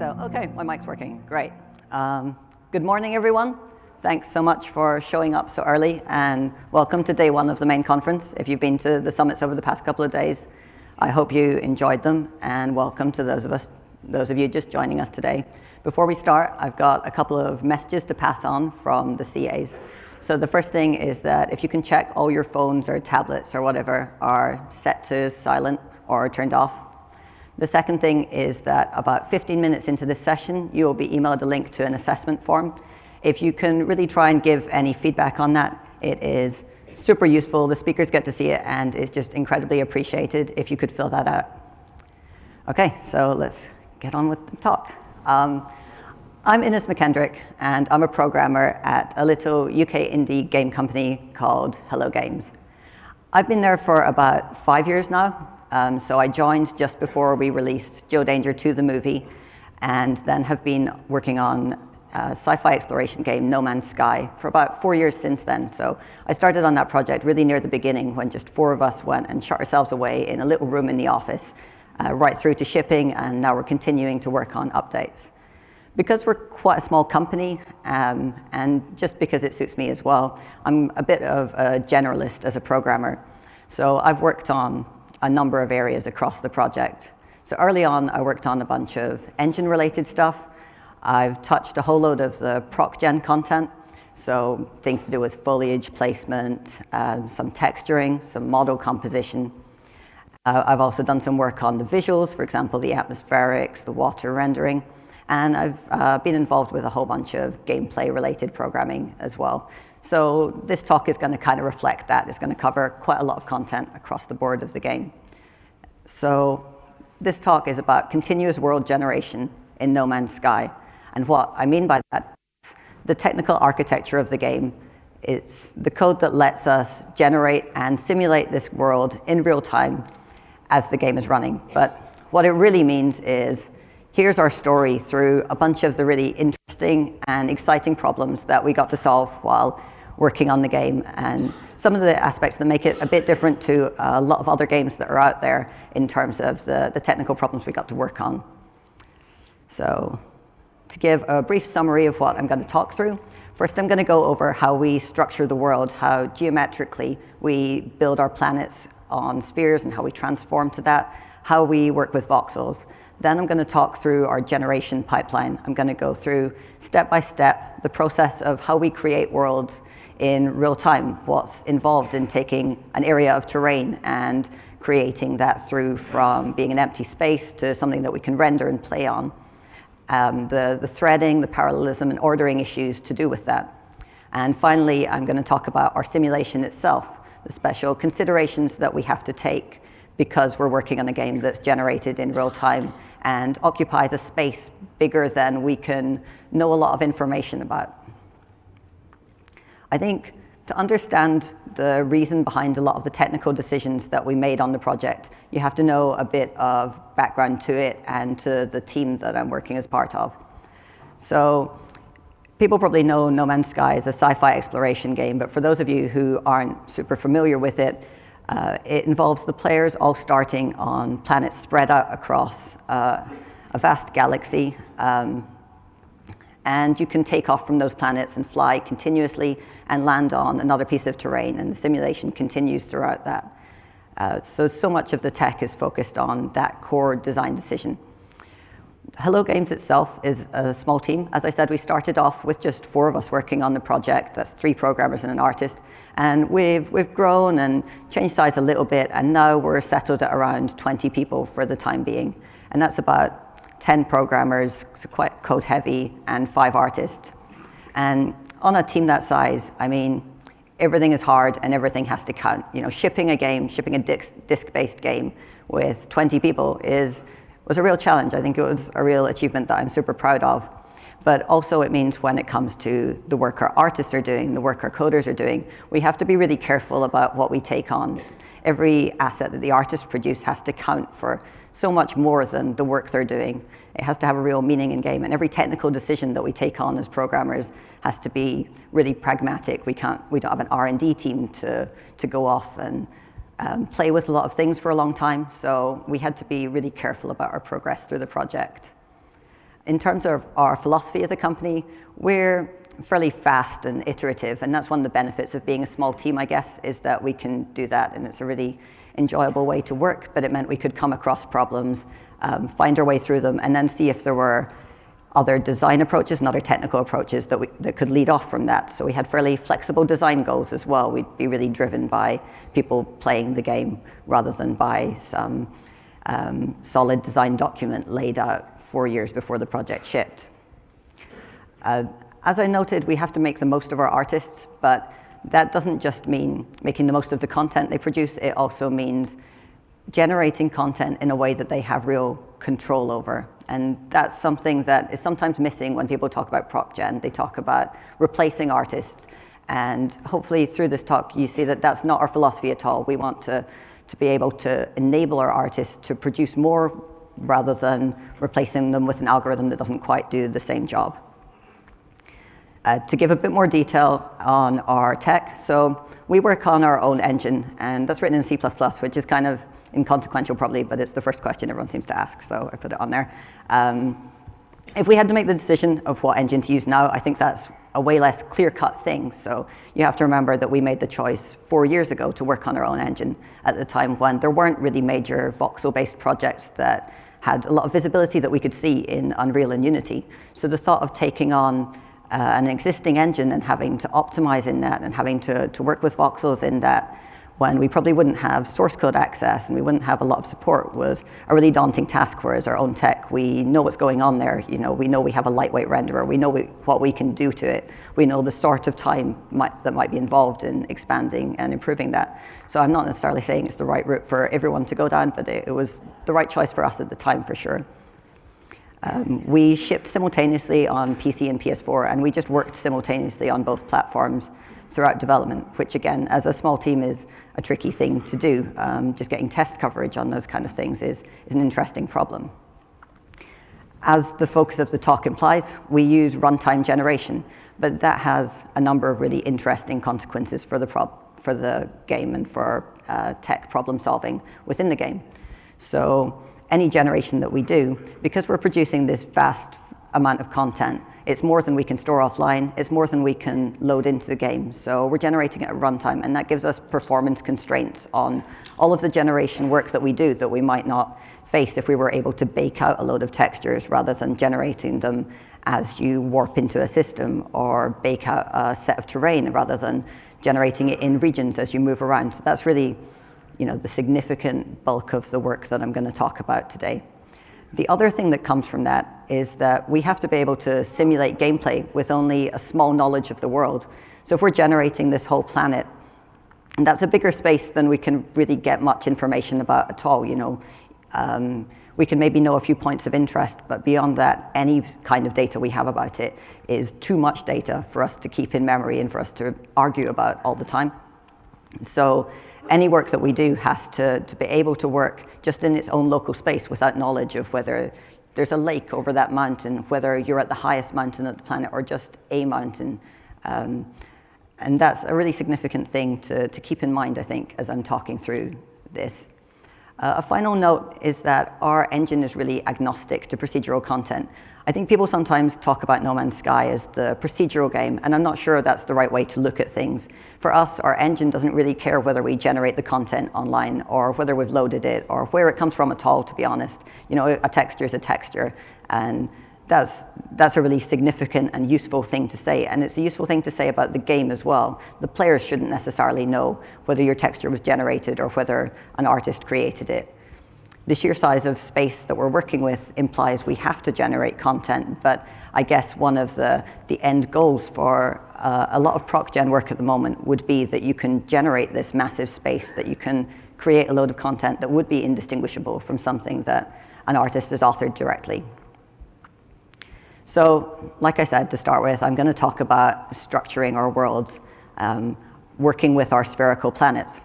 Okay, my mic's working, great. Good morning, everyone. Thanks so much for showing up so early, and welcome to day one of the main conference. If you've been to the summits over the past couple of days, I hope you enjoyed them, and welcome to those of you just joining us today. Before we start, I've got a couple of messages to pass on from the CAs. So the first thing is that if you can check all your phones or tablets or whatever are set to silent or turned off. The second thing is that about 15 minutes into this session, you will be emailed a link to an assessment form. If you can really try and give any feedback on that, it is super useful. The speakers get to see it, and it's just incredibly appreciated if you could fill that out. Okay, so let's get on with the talk. I'm Innes McKendrick, and I'm a programmer at a little UK indie game company called Hello Games. I've been there for about 5 years now. So I joined just before we released Joe Danger 2, the movie, and then have been working on a sci-fi exploration game, No Man's Sky, for about 4 years since then. So I started on that project really near the beginning when just 4 of us went and shut ourselves away in a little room in the office, right through to shipping, and now we're continuing to work on updates. Because we're quite a small company, and just because it suits me as well, I'm a bit of a generalist as a programmer. So I've worked on a number of areas across the project. So early on, I worked on a bunch of engine-related stuff. I've touched a whole load of the proc-gen content, so things to do with foliage placement, some texturing, some model composition. I've also done some work on the visuals, for example, the atmospherics, the water rendering, and I've been involved with a whole bunch of gameplay-related programming as well. So this talk is going to kind of reflect that. It's going to cover quite a lot of content across the board of the game. So this talk is about continuous world generation in No Man's Sky. And what I mean by that is the technical architecture of the game. It's the code that lets us generate and simulate this world in real time as the game is running. But what it really means is, here's our story through a bunch of the really interesting and exciting problems that we got to solve while working on the game, and some of the aspects that make it a bit different to a lot of other games that are out there in terms of the technical problems we got to work on. So to give a brief summary of what I'm going to talk through, first I'm going to go over how we structure the world, how geometrically we build our planets on spheres and how we transform to that, how we work with voxels. Then I'm going to talk through our generation pipeline. I'm going to go through step by step the process of how we create worlds in real time, what's involved in taking an area of terrain and creating that through from being an empty space to something that we can render and play on. The threading, the parallelism, and ordering issues to do with that. And finally, I'm going to talk about our simulation itself, the special considerations that we have to take because we're working on a game that's generated in real time and occupies a space bigger than we can know a lot of information about. I think to understand the reason behind a lot of the technical decisions that we made on the project, you have to know a bit of background to it and to the team that I'm working as part of. So people probably know No Man's Sky is a sci-fi exploration game, but for those of you who aren't super familiar with it, it involves the players all starting on planets spread out across a vast galaxy. And you can take off from those planets and fly continuously and land on another piece of terrain, and the simulation continues throughout that. So much of the tech is focused on that core design decision. Hello Games itself is a small team. As I said, we started off with just 4 of us working on the project. That's 3 programmers and an artist. And we've grown and changed size a little bit, and now we're settled at around 20 people for the time being. And that's about 10 programmers, so quite code heavy, and 5 artists. And on a team that size, I mean, everything is hard and everything has to count. You know, shipping a disk-based game with 20 people was a real challenge. I think it was a real achievement that I'm super proud of. But also it means when it comes to the work our artists are doing, the work our coders are doing, we have to be really careful about what we take on. Every asset that the artists produce has to count for so much more than the work they're doing. It has to have a real meaning in game, and every technical decision that we take on as programmers has to be really pragmatic. We don't have an R&D team to go off and play with a lot of things for a long time, so we had to be really careful about our progress through the project. In terms of our philosophy as a company, we're fairly fast and iterative, and that's one of the benefits of being a small team, I guess, is that we can do that, and it's a really enjoyable way to work, but it meant we could come across problems, find our way through them, and then see if there were other design approaches and other technical approaches that could lead off from that. So we had fairly flexible design goals as well. We'd be really driven by people playing the game rather than by some solid design document laid out 4 years before the project shipped. As I noted, we have to make the most of our artists, but that doesn't just mean making the most of the content they produce. It also means generating content in a way that they have real control over. And that's something that is sometimes missing when people talk about prop gen. They talk about replacing artists. And hopefully through this talk, you see that that's not our philosophy at all. We want to be able to enable our artists to produce more rather than replacing them with an algorithm that doesn't quite do the same job. To give a bit more detail on our tech, so we work on our own engine, and that's written in C++, which is kind of inconsequential probably, but it's the first question everyone seems to ask, so I put it on there. If we had to make the decision of what engine to use now, I think that's a way less clear-cut thing. So you have to remember that we made the choice 4 years ago to work on our own engine at the time when there weren't really major voxel-based projects that had a lot of visibility that we could see in Unreal and Unity. So the thought of taking on an existing engine and having to optimize in that and having to work with voxels in that when we probably wouldn't have source code access and we wouldn't have a lot of support was a really daunting task, whereas our own tech, we know what's going on there. You know, we know we have a lightweight renderer. We know what we can do to it. We know the sort of time that might be involved in expanding and improving that. So I'm not necessarily saying it's the right route for everyone to go down, but it was the right choice for us at the time for sure. We shipped simultaneously on PC and PS4, and we just worked simultaneously on both platforms throughout development, which again, as a small team, is a tricky thing to do. Just getting test coverage on those kind of things is an interesting problem. As the focus of the talk implies, we use runtime generation, but that has a number of really interesting consequences for the game and for tech problem solving within the game. So any generation that we do, because we're producing this vast amount of content, it's more than we can store offline, it's more than we can load into the game. So we're generating it at runtime, and that gives us performance constraints on all of the generation work that we do that we might not face if we were able to bake out a load of textures rather than generating them as you warp into a system, or bake out a set of terrain rather than generating it in regions as you move around. So that's really, you know, the significant bulk of the work that I'm going to talk about today. The other thing that comes from that is that we have to be able to simulate gameplay with only a small knowledge of the world. So if we're generating this whole planet, and that's a bigger space than we can really get much information about at all, you know. We can maybe know a few points of interest, but beyond that, any kind of data we have about it is too much data for us to keep in memory and for us to argue about all the time. So any work that we do has to be able to work just in its own local space without knowledge of whether there's a lake over that mountain, whether you're at the highest mountain of the planet or just a mountain. And that's a really significant thing to keep in mind, I think, as I'm talking through this. A final note is that our engine is really agnostic to procedural content. I think people sometimes talk about No Man's Sky as the procedural game, and I'm not sure that's the right way to look at things. For us, our engine doesn't really care whether we generate the content online or whether we've loaded it or where it comes from at all, to be honest. You know, a texture is a texture, and that's a really significant and useful thing to say, and it's a useful thing to say about the game as well. The players shouldn't necessarily know whether your texture was generated or whether an artist created it. The sheer size of space that we're working with implies we have to generate content, but I guess one of the end goals for a lot of proc gen work at the moment would be that you can generate this massive space, that you can create a load of content that would be indistinguishable from something that an artist has authored directly. So, like I said, to start with, I'm going to talk about structuring our worlds, working with our spherical planets.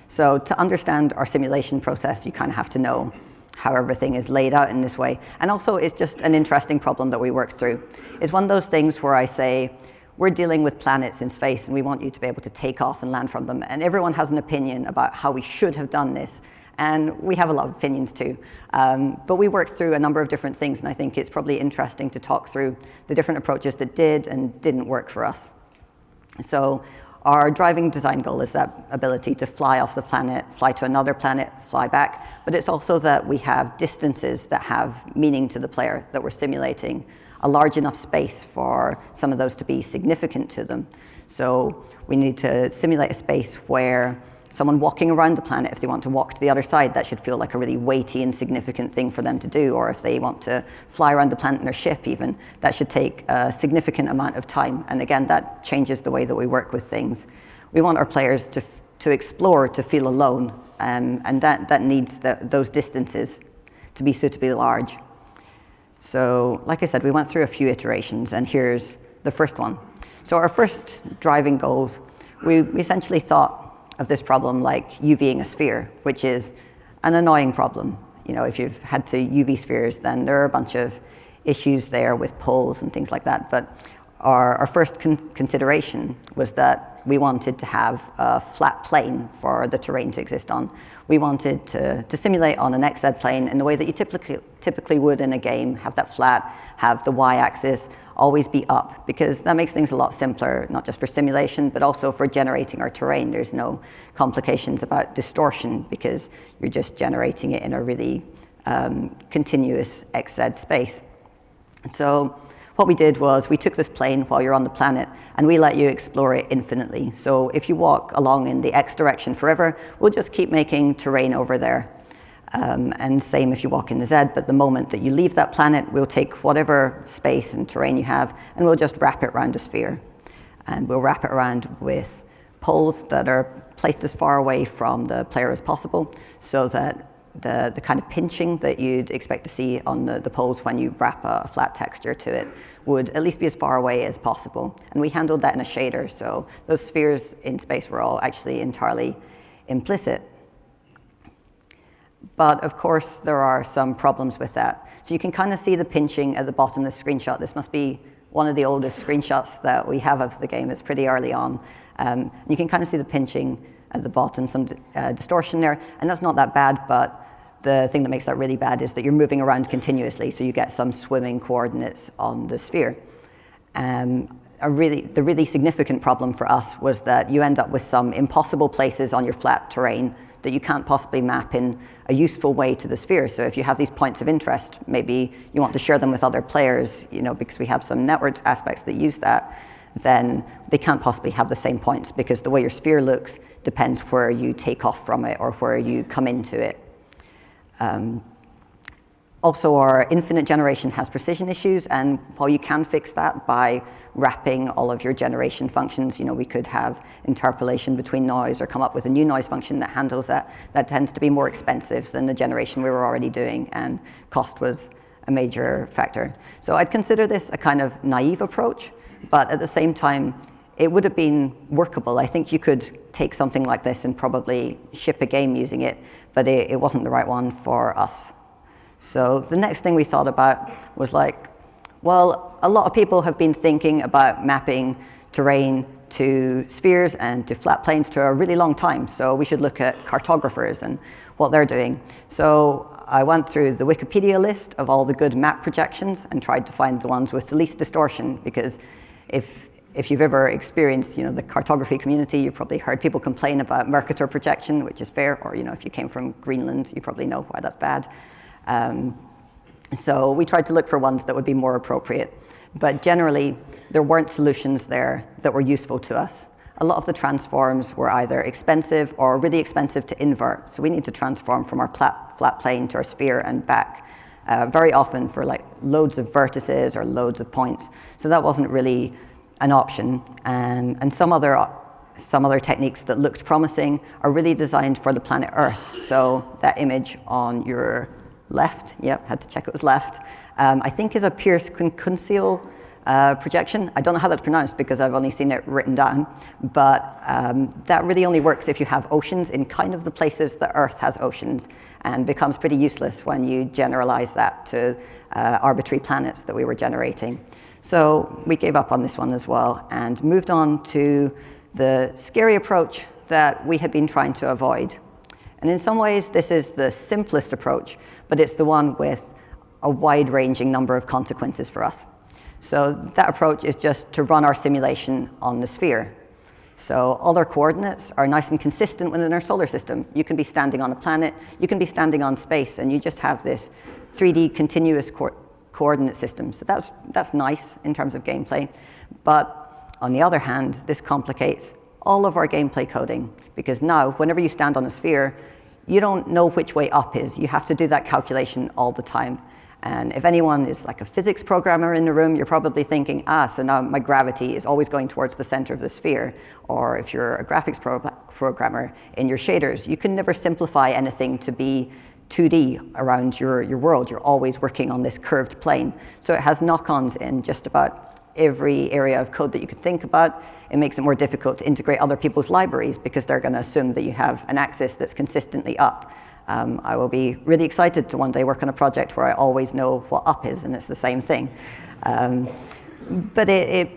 So to understand our simulation process, you kind of have to know how everything is laid out in this way. And also, it's just an interesting problem that we work through. It's one of those things where I say, we're dealing with planets in space, and we want you to be able to take off and land from them. And everyone has an opinion about how we should have done this. And we have a lot of opinions too. But we worked through a number of different things, and I think it's probably interesting to talk through the different approaches that did and didn't work for us. So our driving design goal is that ability to fly off the planet, fly to another planet, fly back, but it's also that we have distances that have meaning to the player, that we're simulating a large enough space for some of those to be significant to them. So we need to simulate a space where someone walking around the planet, if they want to walk to the other side, that should feel like a really weighty and significant thing for them to do. Or if they want to fly around the planet in a ship even, that should take a significant amount of time. And again, that changes the way that we work with things. We want our players to explore, to feel alone, and that needs those distances to be suitably large. So like I said, we went through a few iterations, and here's the first one. So our first driving goals, we essentially thought of this problem like UVing a sphere, which is an annoying problem. You know, if you've had to UV spheres, then there are a bunch of issues there with poles and things like that. But our first consideration was that we wanted to have a flat plane for the terrain to exist on. We wanted to simulate on an XZ plane in the way that you typically would in a game, have that flat, have the y-axis always be up, because that makes things a lot simpler, not just for simulation, but also for generating our terrain. There's no complications about distortion, because you're just generating it in a really continuous XZ space. And so what we did was we took this plane while you're on the planet, and we let you explore it infinitely. So if you walk along in the X direction forever, we'll just keep making terrain over there. And same if you walk in the Z, but the moment that you leave that planet, we'll take whatever space and terrain you have, and we'll just wrap it around a sphere. And we'll wrap it around with poles that are placed as far away from the player as possible, so that the kind of pinching that you'd expect to see on the poles when you wrap a flat texture to it would at least be as far away as possible. And we handled that in a shader, so those spheres in space were all actually entirely implicit. But of course, there are some problems with that. So you can kind of see the pinching at the bottom of the screenshot. This must be one of the oldest screenshots that we have of the game. It's pretty early on. You can kind of see the pinching at the bottom, some distortion there. And that's not that bad, but the thing that makes that really bad is that you're moving around continuously, so you get some swimming coordinates on the sphere. The really significant problem for us was that you end up with some impossible places on your flat terrain that you can't possibly map in a useful way to the sphere. So if you have these points of interest, maybe you want to share them with other players, you know, because we have some network aspects that use that, then they can't possibly have the same points, because the way your sphere looks depends where you take off from it or where you come into it. Also, our infinite generation has precision issues, and while you can fix that by wrapping all of your generation functions, you know, we could have interpolation between noise or come up with a new noise function that handles that. That tends to be more expensive than the generation we were already doing, and cost was a major factor. So I'd consider this a kind of naive approach, but at the same time, it would have been workable. I think you could take something like this and probably ship a game using it, but it wasn't the right one for us. So the next thing we thought about was like, well, a lot of people have been thinking about mapping terrain to spheres and to flat planes to a really long time, so we should look at cartographers and what they're doing. So I went through the Wikipedia list of all the good map projections and tried to find the ones with the least distortion, because if you've ever experienced, you know, the cartography community, you've probably heard people complain about Mercator projection, which is fair, or, you know, if you came from Greenland, you probably know why that's bad. So we tried to look for ones that would be more appropriate, but generally there weren't solutions there that were useful to us. A lot of the transforms were either expensive or really expensive to invert, so we need to transform from our flat plane to our sphere and back, very often for like loads of vertices or loads of points. So that wasn't really an option, and some other techniques that looked promising are really designed for the planet Earth. So that image on your left, yep, had to check it was left, I think is a Pierce-Kunkel projection. I don't know how that's pronounced because I've only seen it written down, but that really only works if you have oceans in kind of the places that Earth has oceans, and becomes pretty useless when you generalize that to arbitrary planets that we were generating. So we gave up on this one as well and moved on to the scary approach that we had been trying to avoid. And in some ways, this is the simplest approach, but it's the one with a wide-ranging number of consequences for us. So that approach is just to run our simulation on the sphere. So all our coordinates are nice and consistent within our solar system. You can be standing on a planet, you can be standing on space, and you just have this 3D continuous coordinate system. So that's nice in terms of gameplay. But on the other hand, this complicates all of our gameplay coding, because now, whenever you stand on a sphere, you don't know which way up is. You have to do that calculation all the time. And if anyone is like a physics programmer in the room, you're probably thinking, so now my gravity is always going towards the center of the sphere. Or if you're a graphics programmer, in your shaders, you can never simplify anything to be 2D around your world. You're always working on this curved plane. So it has knock-ons in just about every area of code that you could think about. It makes it more difficult to integrate other people's libraries because they're going to assume that you have an axis that's consistently up. I will be really excited to one day work on a project where I always know what up is and it's the same thing. But it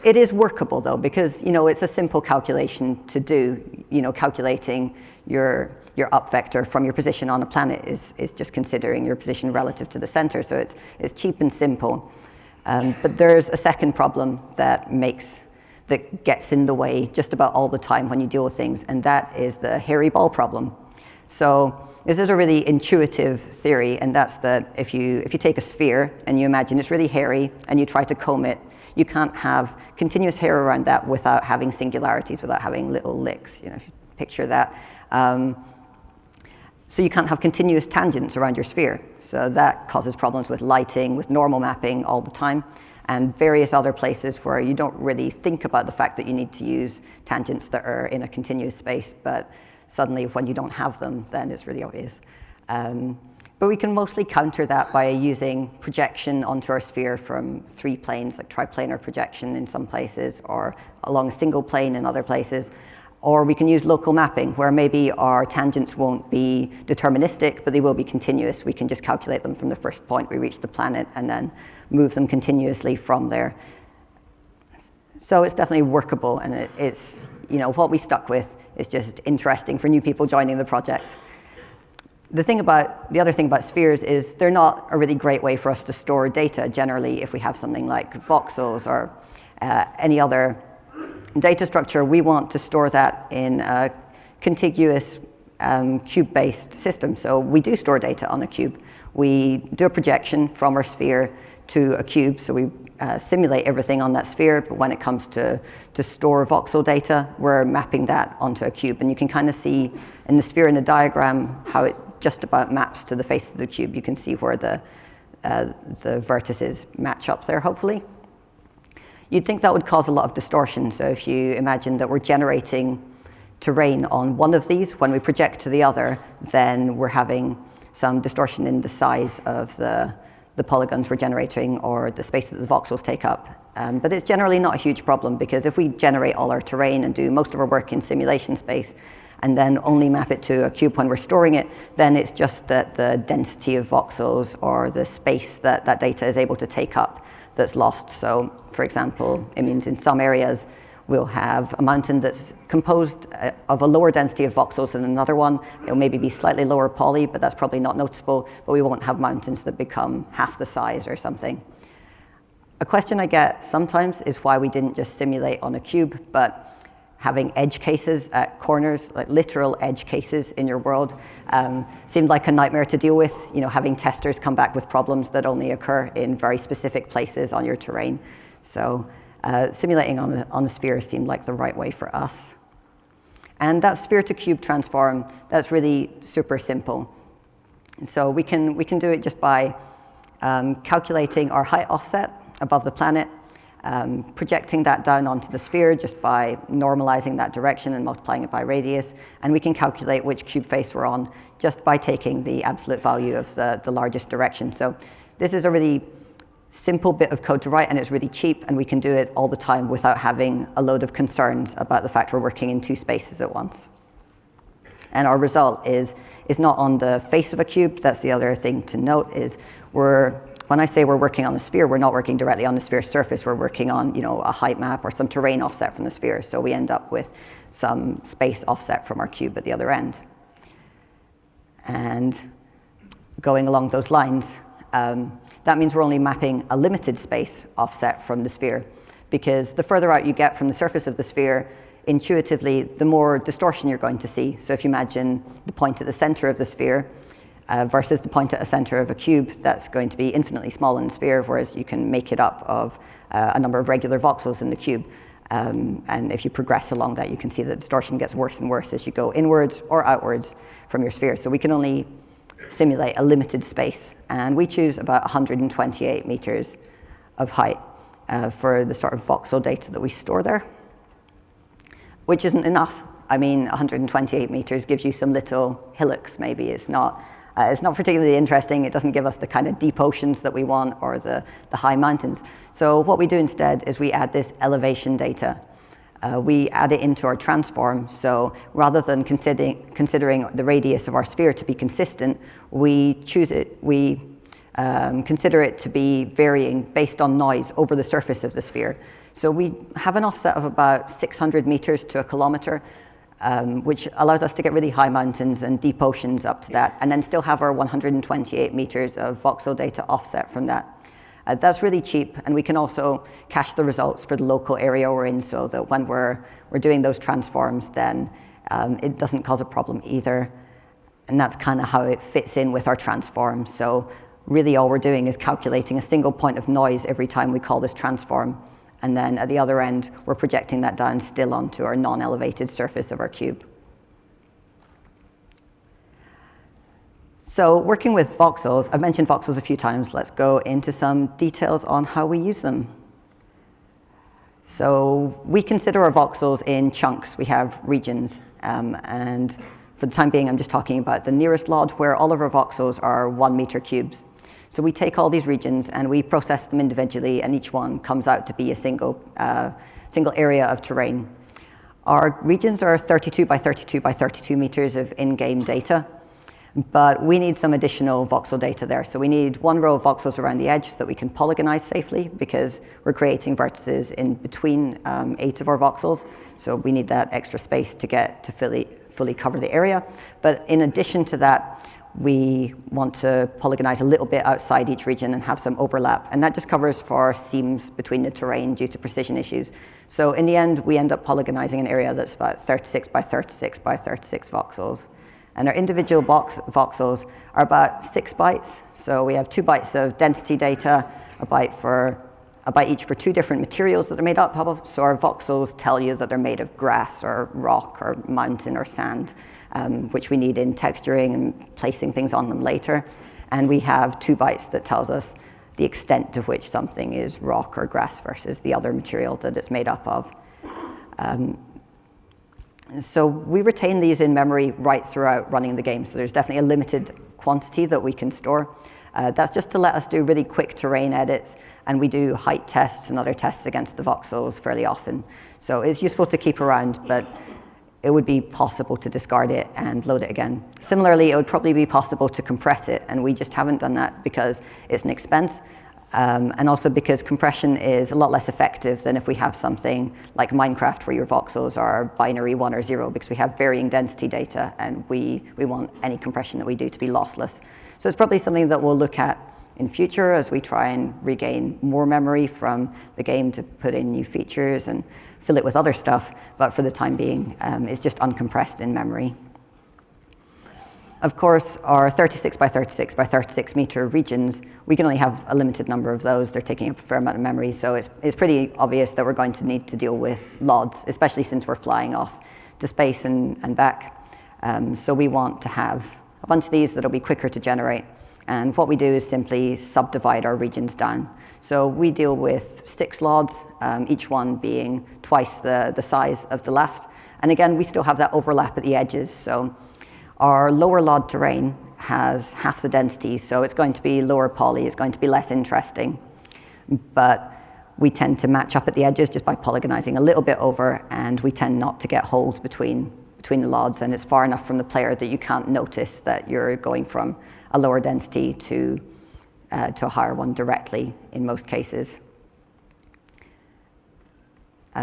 is workable though, because it's a simple calculation to do. Calculating your up vector from your position on a planet is just considering your position relative to the center. So it's cheap and simple. But there's a second problem that gets in the way just about all the time when you deal with things, and that is the hairy ball problem. So this is a really intuitive theory, and that's that if you take a sphere and you imagine it's really hairy and you try to comb it, you can't have continuous hair around that without having singularities, without having little licks. If you picture that. So you can't have continuous tangents around your sphere. So that causes problems with lighting, with normal mapping all the time, and various other places where you don't really think about the fact that you need to use tangents that are in a continuous space, but suddenly when you don't have them, then it's really obvious. But we can mostly counter that by using projection onto our sphere from 3 planes, like triplanar projection in some places, or along a single plane in other places. Or we can use local mapping, where maybe our tangents won't be deterministic, but they will be continuous. We can just calculate them from the first point we reach the planet and then move them continuously from there. So it's definitely workable, and it's what we stuck with is just interesting for new people joining the project. The other thing about spheres is they're not a really great way for us to store data. Generally, if we have something like voxels or any other data structure, we want to store that in a contiguous cube-based system. So we do store data on a cube. We do a projection from our sphere to a cube, so we simulate everything on that sphere, but when it comes to store voxel data, we're mapping that onto a cube. And you can kind of see in the sphere in the diagram how it just about maps to the face of the cube. You can see where the vertices match up there, hopefully. You'd think that would cause a lot of distortion. So if you imagine that we're generating terrain on one of these, when we project to the other, then we're having some distortion in the size of the polygons we're generating or the space that the voxels take up. But it's generally not a huge problem, because if we generate all our terrain and do most of our work in simulation space and then only map it to a cube when we're storing it, then it's just that the density of voxels or the space that that data is able to take up that's lost. So, for example, it means in some areas we'll have a mountain that's composed of a lower density of voxels than another one. It'll maybe be slightly lower poly, but that's probably not noticeable, but we won't have mountains that become half the size or something. A question I get sometimes is why we didn't just simulate on a cube, but having edge cases at corners, like literal edge cases in your world, seemed like a nightmare to deal with. Having testers come back with problems that only occur in very specific places on your terrain. So simulating on a sphere seemed like the right way for us. And that sphere to cube transform, that's really super simple. So we can do it just by calculating our height offset above the planet, projecting that down onto the sphere just by normalizing that direction and multiplying it by radius. And we can calculate which cube face we're on just by taking the absolute value of the largest direction. So this is a really simple bit of code to write, and it's really cheap, and we can do it all the time without having a load of concerns about the fact we're working in 2 spaces at once. And our result is not on the face of a cube. That's the other thing to note, is when I say we're working on a sphere, we're not working directly on the sphere's surface. We're working on a height map or some terrain offset from the sphere. So we end up with some space offset from our cube at the other end. And going along those lines, that means we're only mapping a limited space offset from the sphere, because the further out you get from the surface of the sphere, intuitively, the more distortion you're going to see. So if you imagine the point at the center of the sphere versus the point at the center of a cube, that's going to be infinitely small in the sphere, whereas you can make it up of a number of regular voxels in the cube. And if you progress along that, you can see the distortion gets worse and worse as you go inwards or outwards from your sphere. So we can only simulate a limited space. And we choose about 128 meters of height for the sort of voxel data that we store there, which isn't enough. I mean, 128 meters gives you some little hillocks, maybe. It's not particularly interesting. It doesn't give us the kind of deep oceans that we want or the high mountains. So what we do instead is we add this elevation data. We add it into our transform. So rather than considering the radius of our sphere to be consistent, we consider it to be varying based on noise over the surface of the sphere. So we have an offset of about 600 meters to a kilometer, which allows us to get really high mountains and deep oceans up to that, and then still have our 128 meters of voxel data offset from that. That's really cheap, and we can also cache the results for the local area we're in, so that when we're doing those transforms, then it doesn't cause a problem either. And that's kind of how it fits in with our transform. So really all we're doing is calculating a single point of noise every time we call this transform. And then at the other end, we're projecting that down still onto our non-elevated surface of our cube. So working with voxels, I've mentioned voxels a few times. Let's go into some details on how we use them. So we consider our voxels in chunks. We have regions. And for the time being, I'm just talking about the nearest LOD, where all of our voxels are 1 meter cubes. So we take all these regions and we process them individually, and each one comes out to be a single area of terrain. Our regions are 32 by 32 by 32 meters of in-game data, but we need some additional voxel data there. So we need 1 row of voxels around the edge so that we can polygonize safely, because we're creating vertices in between 8 of our voxels. So we need that extra space to get to fully cover the area. But in addition to that, we want to polygonize a little bit outside each region and have some overlap. And that just covers for seams between the terrain due to precision issues. So in the end, we end up polygonizing an area that's about 36 by 36 by 36 voxels. And our individual voxels are about 6 bytes. So we have 2 bytes of density data, a byte each for 2 different materials that they're made up of. So our voxels tell you that they're made of grass or rock or mountain or sand, which we need in texturing and placing things on them later. And we have 2 bytes that tells us the extent to which something is rock or grass versus the other material that it's made up of. So we retain these in memory right throughout running the game. So there's definitely a limited quantity that we can store. That's just to let us do really quick terrain edits, and we do height tests and other tests against the voxels fairly often. So it's useful to keep around, but it would be possible to discard it and load it again. Similarly, it would probably be possible to compress it, and we just haven't done that because it's an expense, and also because compression is a lot less effective than if we have something like Minecraft, where your voxels are binary 1 or 0, because we have varying density data, and we want any compression that we do to be lossless. So it's probably something that we'll look at in future as we try and regain more memory from the game to put in new features and fill it with other stuff, but for the time being, it's just uncompressed in memory. Of course, our 36 by 36 by 36 meter regions, we can only have a limited number of those. They're taking up a fair amount of memory, so it's pretty obvious that we're going to need to deal with LODs, especially since we're flying off to space and back. So we want to have a bunch of these that'll be quicker to generate. And what we do is simply subdivide our regions down. So we deal with 6 LODs, each one being twice the size of the last. And again, we still have that overlap at the edges. So our lower LOD terrain has half the density, so it's going to be lower poly, it's going to be less interesting. But we tend to match up at the edges just by polygonizing a little bit over, and we tend not to get holes between the LODs, and it's far enough from the player that you can't notice that you're going from a lower density to a higher one directly in most cases.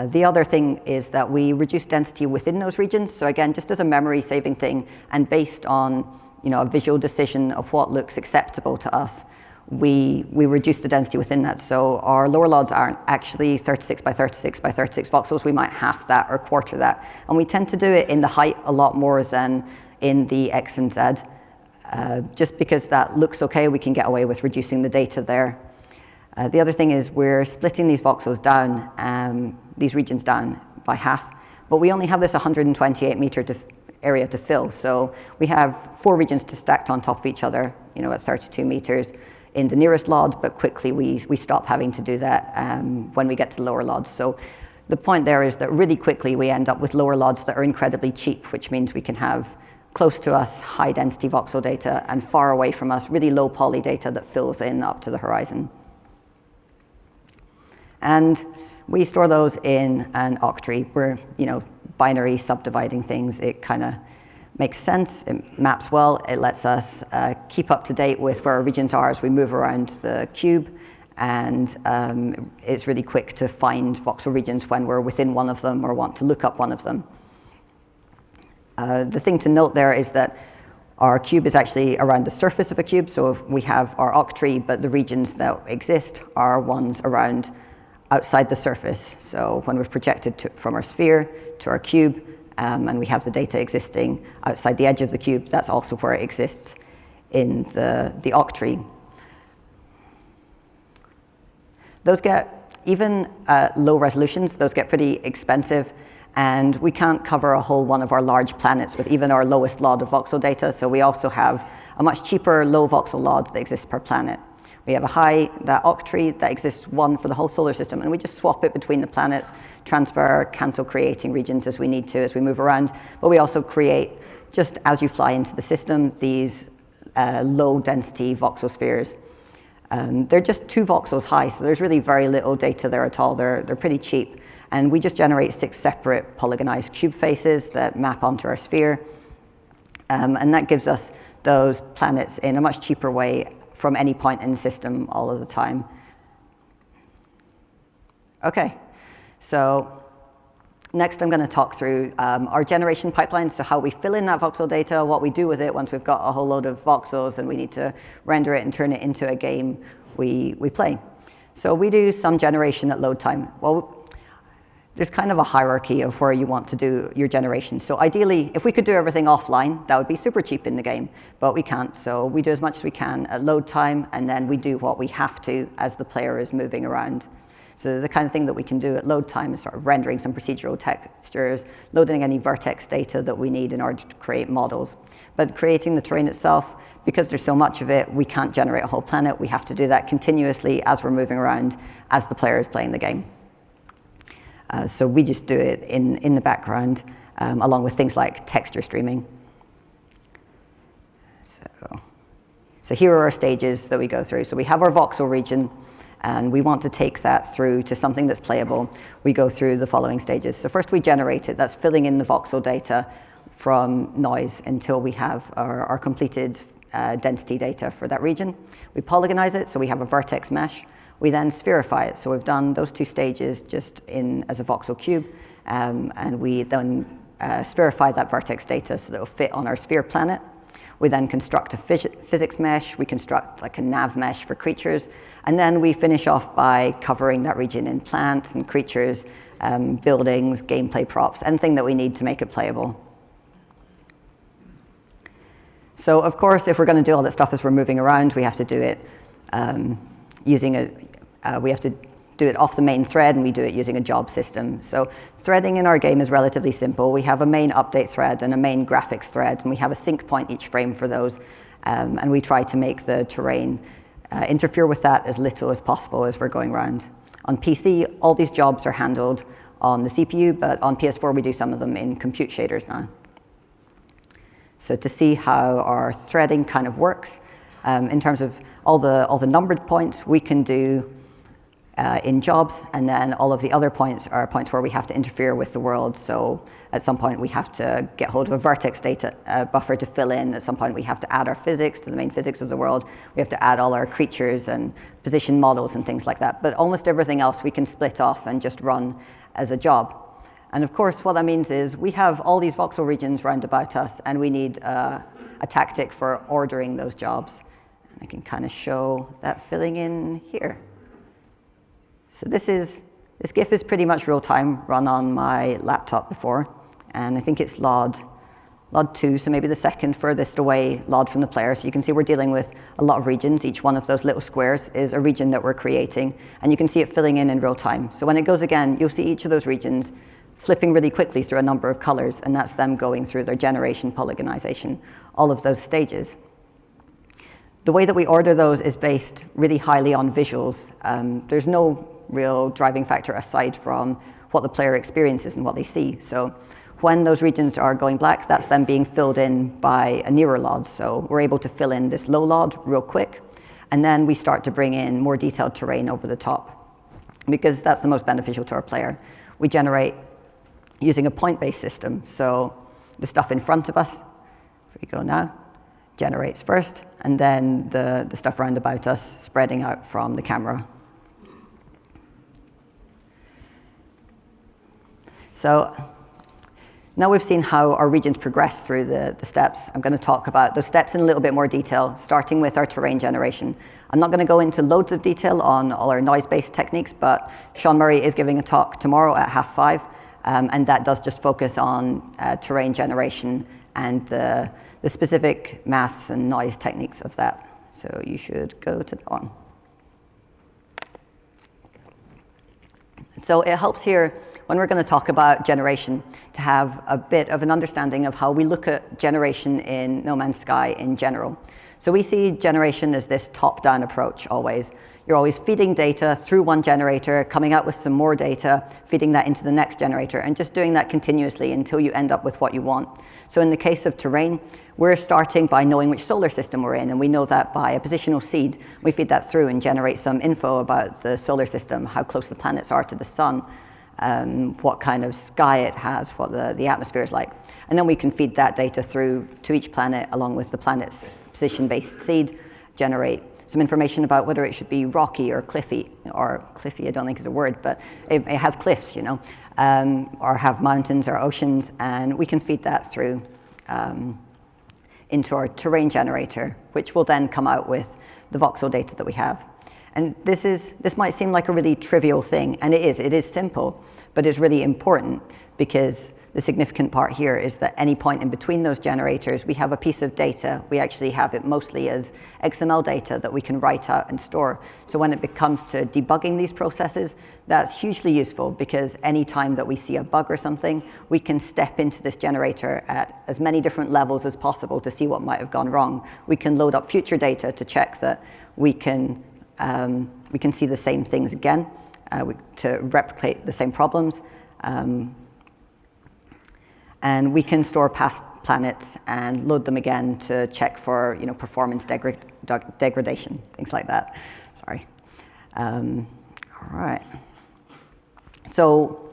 The other thing is that we reduce density within those regions. So again, just as a memory saving thing, and based on a visual decision of what looks acceptable to us, we reduce the density within that. So our lower LODs aren't actually 36 by 36 by 36 voxels. We might half that or quarter that. And we tend to do it in the height a lot more than in the X and Z. Just because that looks okay, we can get away with reducing the data there. The other thing is we're splitting these voxels down, these regions down by half, but we only have this 128 meter area to fill. So we have 4 regions stacked on top of each other, at 32 meters in the nearest LOD, but quickly we stop having to do that when we get to the lower LODs. So the point there is that really quickly we end up with lower LODs that are incredibly cheap, which means we can have close to us high density voxel data and far away from us really low poly data that fills in up to the horizon. And we store those in an Octree. We're, binary subdividing things. It kind of makes sense. It maps well. It lets us keep up to date with where our regions are as we move around the cube. And it's really quick to find voxel regions when we're within one of them or want to look up one of them. The thing to note there is that our cube is actually around the surface of a cube. So we have our Octree, but the regions that exist are ones around outside the surface. So when we've projected from our sphere to our cube, and we have the data existing outside the edge of the cube, that's also where it exists in the Octree. Those get, even at low resolutions, those get pretty expensive, and we can't cover a whole one of our large planets with even our lowest LOD of voxel data, so we also have a much cheaper low voxel LOD that exists per planet. We have that Octree that exists one for the whole solar system, and we just swap it between the planets, transfer, cancel creating regions as we need to as we move around. But we also create, just as you fly into the system, these low density voxel spheres. They're just 2 voxels high, so there's really very little data there at all. They're pretty cheap. And we just generate 6 separate polygonized cube faces that map onto our sphere. And that gives us those planets in a much cheaper way from any point in the system all of the time. Okay, so next I'm going to talk through our generation pipeline, so how we fill in that voxel data, what we do with it once we've got a whole load of voxels and we need to render it and turn it into a game we play. So we do some generation at load time. Well, there's kind of a hierarchy of where you want to do your generation. So ideally, if we could do everything offline, that would be super cheap in the game, but we can't. So we do as much as we can at load time, and then we do what we have to as the player is moving around. So the kind of thing that we can do at load time is sort of rendering some procedural textures, loading any vertex data that we need in order to create models. But creating the terrain itself, because there's so much of it, we can't generate a whole planet. We have to do that continuously as we're moving around, as the player is playing the game. So we just do it in the background, along with things like texture streaming. So here are our stages that we go through. So we have our voxel region, and we want to take that through to something that's playable. We go through the following stages. So first we generate it. That's filling in the voxel data from noise until we have our completed density data for that region. We polygonize it, so we have a vertex mesh. We then spherify it. So we've done those 2 stages just as a voxel cube, and we then spherify that vertex data so that it'll fit on our sphere planet. We then construct a physics mesh. We construct like a nav mesh for creatures, and then we finish off by covering that region in plants and creatures, buildings, gameplay props, anything that we need to make it playable. So of course, if we're going to do all that stuff as we're moving around, we have to do it we have to do it off the main thread, and we do it using a job system. So threading in our game is relatively simple. We have a main update thread and a main graphics thread, and we have a sync point each frame for those. And we try to make the terrain interfere with that as little as possible as we're going around. On PC, all these jobs are handled on the CPU, but on PS4, we do some of them in compute shaders now. So to see how our threading kind of works, in terms of all the numbered points we can do in jobs, and then all of the other points are points where we have to interfere with the world. So at some point we have to get hold of a vertex data buffer to fill in. At some point we have to add our physics to the main physics of the world. We have to add all our creatures and position models and things like that. But almost everything else we can split off and just run as a job. And of course what that means is we have all these voxel regions round about us, and we need a tactic for ordering those jobs. And I can kind of show that filling in here. So this GIF is pretty much real time, run on my laptop before, and I think it's LOD 2, so maybe the second furthest away LOD from the player. So you can see we're dealing with a lot of regions. Each one of those little squares is a region that we're creating, and you can see it filling in real time. So when it goes again, you'll see each of those regions flipping really quickly through a number of colors, and that's them going through their generation, polygonization, all of those stages. The way that we order those is based really highly on visuals. There's no real driving factor aside from what the player experiences and what they see. So when those regions are going black, that's them being filled in by a nearer LOD. So we're able to fill in this low LOD real quick, and then we start to bring in more detailed terrain over the top, because that's the most beneficial to our player. We generate using a point-based system. So the stuff in front of us, here we go now, generates first, and then the stuff around about us spreading out from the camera. So now we've seen how our regions progress through the steps. I'm going to talk about those steps in a little bit more detail, starting with our terrain generation. I'm not going to go into loads of detail on all our noise-based techniques, but Sean Murray is giving a talk tomorrow at 5:30, and that does just focus on terrain generation and the specific maths and noise techniques of that. So you should go to that one. So it helps here, when we're going to talk about generation, to have a bit of an understanding of how we look at generation in No Man's Sky in general. So we see generation as this top-down approach always. You're always feeding data through one generator, coming out with some more data, feeding that into the next generator, and just doing that continuously until you end up with what you want. So in the case of terrain, we're starting by knowing which solar system we're in, and we know that by a positional seed. We feed that through and generate some info about the solar system, how close the planets are to the sun, what kind of sky it has, what the atmosphere is like. And then we can feed that data through to each planet along with the planet's position-based seed, generate some information about whether it should be rocky or cliffy I don't think is a word, but it has cliffs, you know, or have mountains or oceans, and we can feed that through into our terrain generator, which will then come out with the voxel data that we have. And this might seem like a really trivial thing, and it is simple, but it's really important, because the significant part here is that any point in between those generators, we have a piece of data. We actually have it mostly as XML data that we can write out and store. So when it comes to debugging these processes, that's hugely useful, because any time that we see a bug or something, we can step into this generator at as many different levels as possible to see what might have gone wrong. We can load up future data to check that we can see the same things again, to replicate the same problems. And we can store past planets and load them again to check for, you know, performance degradation, things like that. Sorry. All right. So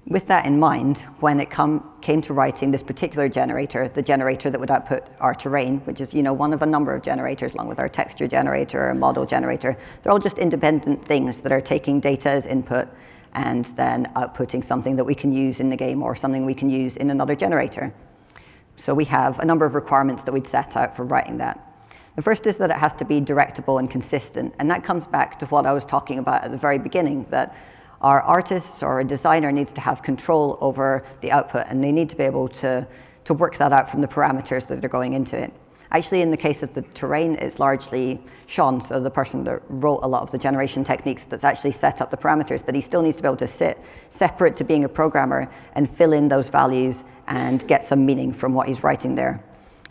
with that in mind, when it came to writing this particular generator, the generator that would output our terrain, which is, you know, one of a number of generators along with our texture generator, our model generator, they're all just independent things that are taking data as input and then outputting something that we can use in the game or something we can use in another generator. So we have a number of requirements that we'd set out for writing that. The first is that it has to be directable and consistent, and that comes back to what I was talking about at the very beginning, that our artists or a designer needs to have control over the output, and they need to be able to work that out from the parameters that are going into it. Actually, in the case of the terrain, it's largely Sean, so the person that wrote a lot of the generation techniques, that's actually set up the parameters, but he still needs to be able to sit separate to being a programmer and fill in those values and get some meaning from what he's writing there.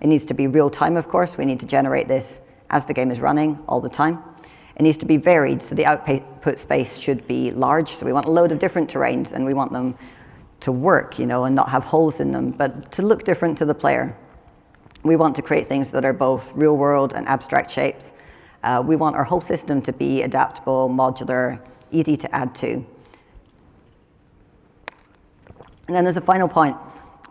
It needs to be real time, of course. We need to generate this as the game is running all the time. It needs to be varied, so the output space should be large. So we want a load of different terrains, and we want them to work, you know, and not have holes in them, but to look different to the player. We want to create things that are both real world and abstract shapes. We want our whole system to be adaptable, modular, easy to add to. And then as a final point,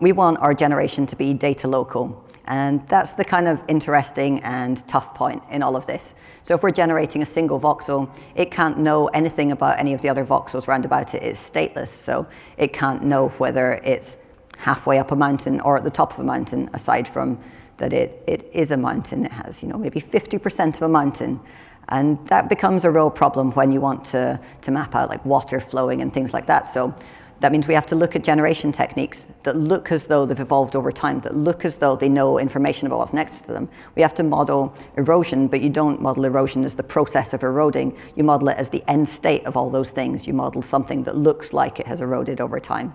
we want our generation to be data local. And that's the kind of interesting and tough point in all of this. So if we're generating a single voxel, it can't know anything about any of the other voxels round about it. It's stateless, so it can't know whether it's halfway up a mountain or at the top of a mountain, aside from that it is a mountain. It has, maybe 50% of a mountain. And that becomes a real problem when you want to map out like water flowing and things like that. So that means we have to look at generation techniques that look as though they've evolved over time, that look as though they know information about what's next to them. We have to model erosion, but you don't model erosion as the process of eroding. You model it as the end state of all those things. You model something that looks like it has eroded over time.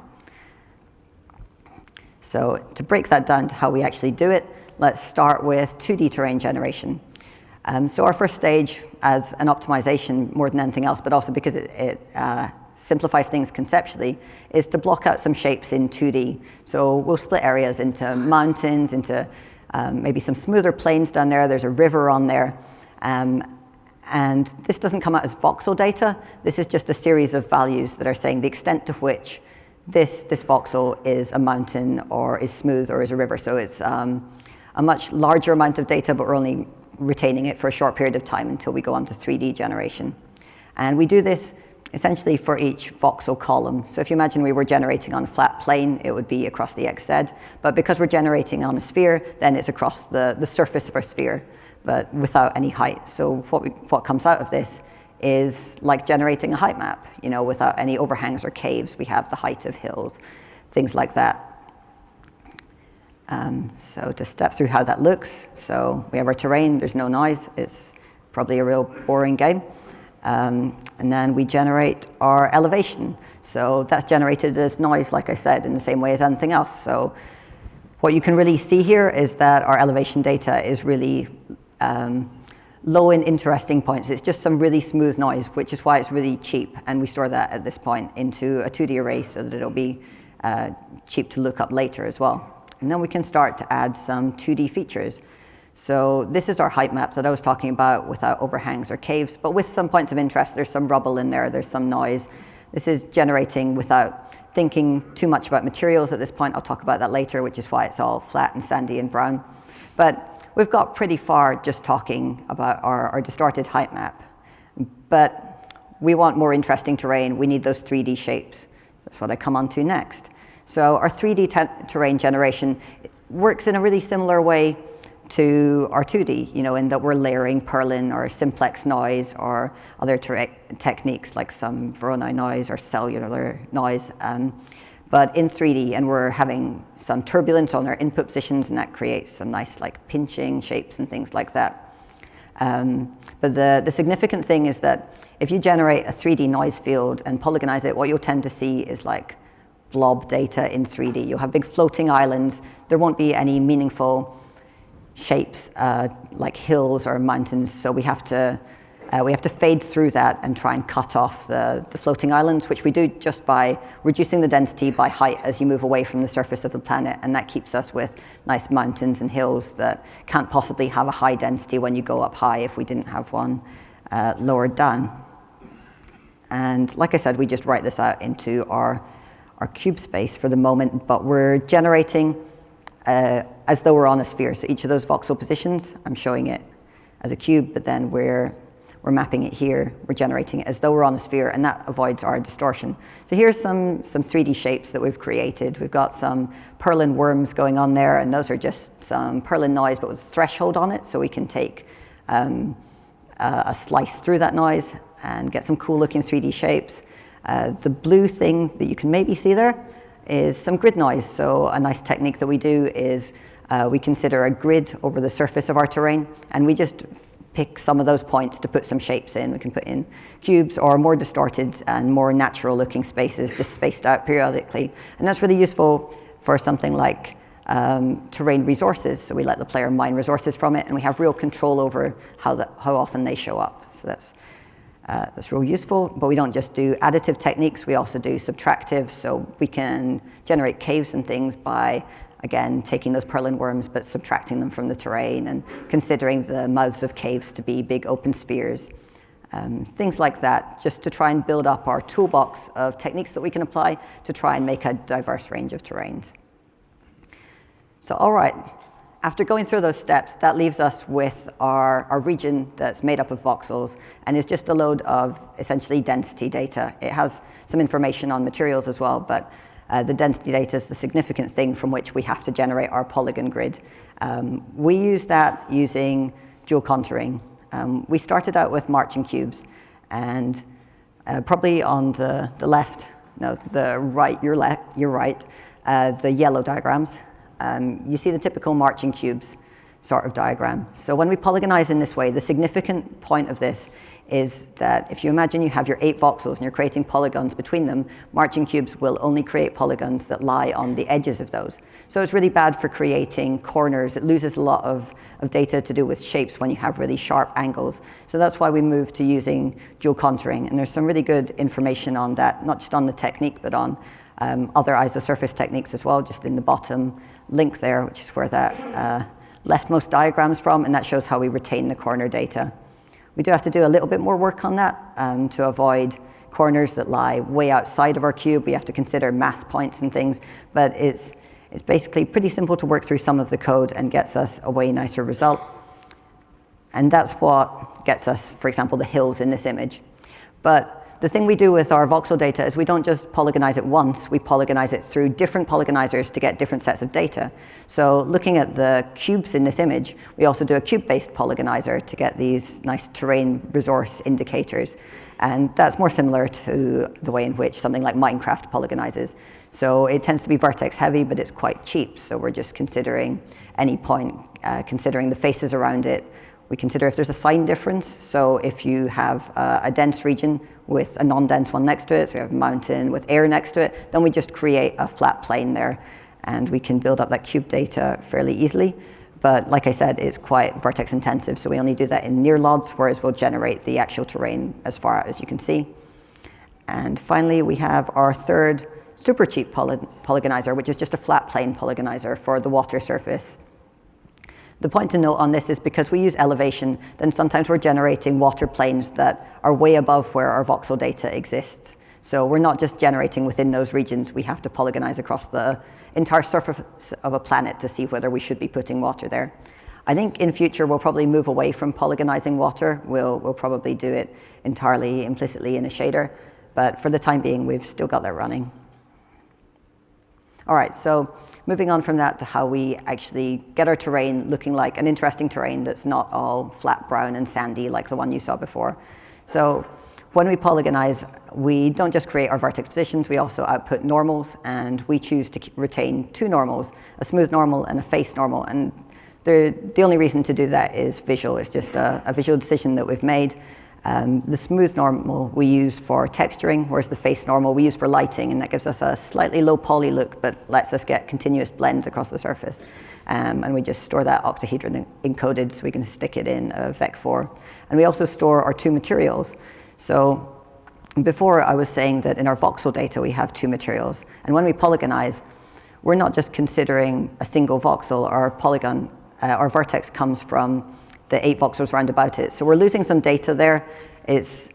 So to break that down to how we actually do it, let's start with 2D terrain generation. So our first stage as an optimization more than anything else, but also because it simplifies things conceptually, is to block out some shapes in 2D. So we'll split areas into mountains, into maybe some smoother plains down there. There's a river on there. And this doesn't come out as voxel data. This is just a series of values that are saying the extent to which this voxel is a mountain or is smooth or is a river. So it's a much larger amount of data, but we're only retaining it for a short period of time until we go on to 3D generation. And we do this essentially for each voxel column. So if you imagine we were generating on a flat plane, it would be across the XZ. But because we're generating on a sphere, then it's across the surface of our sphere, but without any height. So what comes out of this is like generating a height map, without any overhangs or caves. We have the height of hills, things like that. So to step through how that looks, so we have our terrain, there's no noise, it's probably a real boring game. And then we generate our elevation. So that's generated as noise, like I said, in the same way as anything else. So what you can really see here is that our elevation data is really low in interesting points. It's just some really smooth noise, which is why it's really cheap. And we store that at this point into a 2D array so that it'll be cheap to look up later as well. And then we can start to add some 2D features. So this is our height map that I was talking about without overhangs or caves, but with some points of interest. There's some rubble in there, there's some noise. This is generating without thinking too much about materials at this point. I'll talk about that later, which is why it's all flat and sandy and brown. But we've got pretty far just talking about our distorted height map. But we want more interesting terrain. We need those 3D shapes. That's what I come on to next. So our 3D terrain generation works in a really similar way to our 2D, in that we're layering Perlin or simplex noise or other techniques like some Voronoi noise or cellular noise, but in 3D, and we're having some turbulence on our input positions, and that creates some nice like pinching shapes and things like that. But the significant thing is that if you generate a 3D noise field and polygonize it, what you'll tend to see is like blob data in 3D. You'll have big floating islands. There won't be any meaningful shapes like hills or mountains, so we have to fade through that and try and cut off the floating islands, which we do just by reducing the density by height as you move away from the surface of the planet, and that keeps us with nice mountains and hills that can't possibly have a high density when you go up high if we didn't have one lowered down. And like I said, we just write this out into our cube space for the moment, but we're generating as though we're on a sphere. So each of those voxel positions, I'm showing it as a cube, but then we're mapping it here. We're generating it as though we're on a sphere, and that avoids our distortion. So here's some 3D shapes that we've created. We've got some Perlin worms going on there, and those are just some Perlin noise, but with a threshold on it, so we can take a slice through that noise and get some cool looking 3D shapes. The blue thing that you can maybe see there is some grid noise. So a nice technique that we do is we consider a grid over the surface of our terrain, and we just pick some of those points to put some shapes in. We can put in cubes or more distorted and more natural looking spaces just spaced out periodically. And that's really useful for something like terrain resources. So we let the player mine resources from it, and we have real control over how often they show up. So that's real useful, but we don't just do additive techniques, we also do subtractive, so we can generate caves and things by, again, taking those Perlin worms but subtracting them from the terrain and considering the mouths of caves to be big open spheres. Things like that, just to try and build up our toolbox of techniques that we can apply to try and make a diverse range of terrains. So all right, after going through those steps, that leaves us with our region that's made up of voxels and is just a load of essentially density data. It has some information on materials as well, but the density data is the significant thing from which we have to generate our polygon grid. We use that using dual contouring. We started out with marching cubes, and probably on the left, no, the right, your right, the yellow diagrams, you see the typical marching cubes sort of diagram. So when we polygonize in this way, the significant point of this is that if you imagine you have your 8 voxels and you're creating polygons between them, marching cubes will only create polygons that lie on the edges of those. So it's really bad for creating corners. It loses a lot of data to do with shapes when you have really sharp angles. So that's why we moved to using dual contouring. And there's some really good information on that, not just on the technique, but on other isosurface techniques as well, just in the bottom link there, which is where that leftmost diagram's from, and that shows how we retain the corner data. We do have to do a little bit more work on that to avoid corners that lie way outside of our cube. We have to consider mass points and things, but it's basically pretty simple to work through some of the code and gets us a way nicer result. And that's what gets us, for example, the hills in this image. But the thing we do with our voxel data is we don't just polygonize it once, we polygonize it through different polygonizers to get different sets of data. So looking at the cubes in this image, we also do a cube-based polygonizer to get these nice terrain resource indicators. And that's more similar to the way in which something like Minecraft polygonizes. So it tends to be vertex heavy, but it's quite cheap. So we're just considering any point, considering the faces around it. We consider if there's a sign difference. So if you have a dense region with a non-dense one next to it, so we have a mountain with air next to it, then we just create a flat plane there, and we can build up that cube data fairly easily. But like I said, it's quite vertex intensive, so we only do that in near LODs, whereas we'll generate the actual terrain as far as you can see. And finally, we have our third super cheap polygonizer, which is just a flat plane polygonizer for the water surface. The point to note on this is because we use elevation, then sometimes we're generating water planes that are way above where our voxel data exists. So we're not just generating within those regions, we have to polygonize across the entire surface of a planet to see whether we should be putting water there. I think in future we'll probably move away from polygonizing water. We'll probably do it entirely implicitly in a shader, but for the time being we've still got that running. All right, so moving on from that to how we actually get our terrain looking like an interesting terrain that's not all flat, brown, and sandy like the one you saw before. So when we polygonize, we don't just create our vertex positions, we also output normals, and we choose to retain 2 normals, a smooth normal and a face normal. And the only reason to do that is visual. It's just a visual decision that we've made. The smooth normal we use for texturing, whereas the face normal we use for lighting, and that gives us a slightly low poly look, but lets us get continuous blends across the surface. And we just store that octahedron encoded so we can stick it in a Vec4. And we also store our 2 materials. So before I was saying that in our voxel data we have 2 materials, and when we polygonize, we're not just considering a single voxel. Our polygon, our vertex comes from the 8 voxels round about it. So we're losing some data there. It